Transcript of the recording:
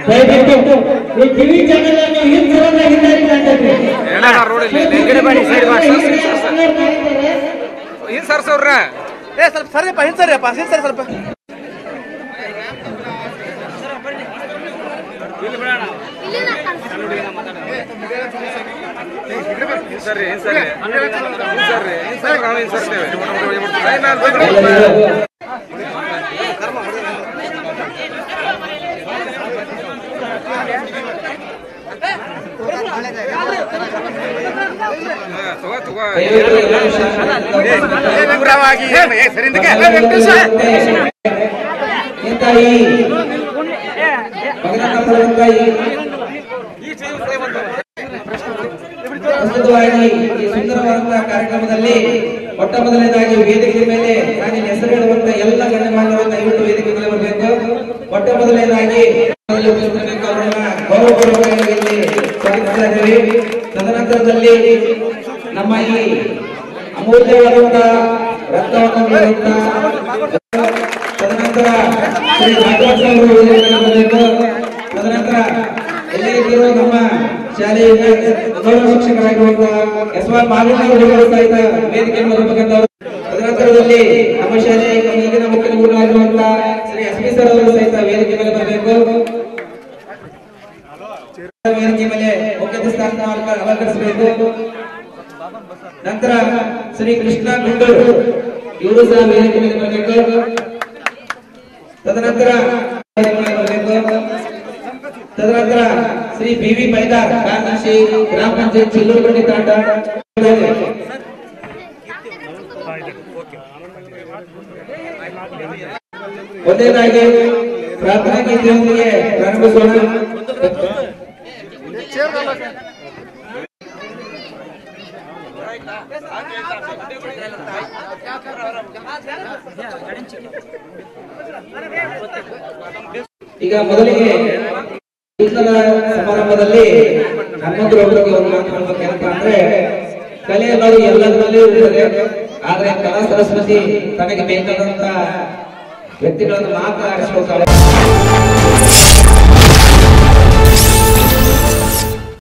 ದಯವಿಟ್ಟು ಈ TV channel ಅನ್ನು ಸರ್ಸವ್ರ ಸ್ವಲ್ಪ ಸರಿಯಪ್ಪ ಹಿಂಸರಿಯಪ್ಪ ಹಿಂಸರಿ ಸ್ವಲ್ಪ ಸರಿ ಸರಿ ಪ್ರಸ್ತುತವಾಗಿ ಈ ಸುಂದರವಾದಂತಹ ಕಾರ್ಯಕ್ರಮದಲ್ಲಿ ಮೊಟ್ಟ ಮೊದಲನೇದಾಗಿ ವೇದಿಕೆ ಮೇಲೆ ನಾನು ಹೆಸರು ಹೇಳುವಂತಹ ಎಲ್ಲ ಗಣ್ಯಮಾನ್ಯರು ದಯವಿಟ್ಟು ವೇದಿಕೆ ಮೇಲೆ ಬರಬೇಕು. ಮೊಟ್ಟ ಮೊದಲನೇದಾಗಿ ಅವರನ್ನ ಗೌರವಪೂರ್ವಕವಾಗಿ ಸ್ವಾಗತಿಸ್ತಾ ಇದ್ದೇವೆ. ತದನಂತರದಲ್ಲಿ ನಮ್ಮ ಈ ಅಮೂಲ್ಯವಾದಂತಹ ರತ್ನವನ್ನು ನೀಡುವಂತಹ ತದನಂತರ ಶ್ರೀ ಭಾಗವತ್ ಅವರು ಬರಬೇಕು. ತದನಂತರ ಎಲ್ಲರಿಗೂ ನಮ್ಮ ಶಾಲೆಯ ಗೌರವ ಶಿಕ್ಷಕರಾಗಿರುವಂತಹ ಎಸ್.ಆರ್. ಮಾಲಿನ್ಯವರು ಸಹಿತ ವೇದಿಕೆ ಬರಬೇಕಂತವರು. ತದನಂತರದಲ್ಲಿ ನಮ್ಮ ಶಾಲೆಯ ಈಗಿನ ಮುಖ್ಯ ಗುರುಗಳಾಗಿರುವಂತಹ ಶ್ರೀ ಎಸ್.ಪಿ. ಸರ್ ಅವರು ಸಹಿತ ವೇದಿಕೆ ಮೇಲೆ ಬರಬೇಕು. ವೇದಿಕೆ ಮೇಲೆ ಮುಖ್ಯ ಸ್ಥಾನ ಅಲಂಕರಿಸಬೇಕು. ನಂತರ ಶ್ರೀ ಕೃಷ್ಣ ಗುಂಡೂರು ಇವರು ಸಹ ವೇದಿಕೆ ಮೇಲೆ ಬರಬೇಕು. ತದನಂತರ ತದನಂತರ ಶ್ರೀ ಬಿ.ವಿ. ಬೈದಾರ್ ಕಾರ್ಯದರ್ಶಿ ಗ್ರಾಮ ಪಂಚಾಯತ್ ಚಿಲ್ಲೂರುಗಡ್ಡಿ ತಾಂಡ. ಒಂದೇದಾಗಿ ಪ್ರಾರ್ಥನಾ ಗೀತೆಯೊಂದಿಗೆ ಪ್ರಾರಂಭಿಸೋಣ. ಈಗ ಮೊದಲಿಗೆ ಸಮಾರಂಭದಲ್ಲಿ ಹನುಮಂತರೊಬ್ಬರಿಗೆ ಒಂದು ಮಾತು ಹೇಳ್ಬೇಕೇನಪ್ಪ ಅಂದ್ರೆ, ಕಲೆ ಅನ್ನೋದು ಎಲ್ಲದರಲ್ಲೂ ಇರ್ತದೆ. ಆದ್ರೆ ಕಲಾ ಸರಸ್ವತಿ ತನಗೆ ಬೇಕಾದಂತ ವ್ಯಕ್ತಿಗಳನ್ನು ಮಾತ್ರ ಆರಿಸಿಕೊಳ್ತಾಳೆ.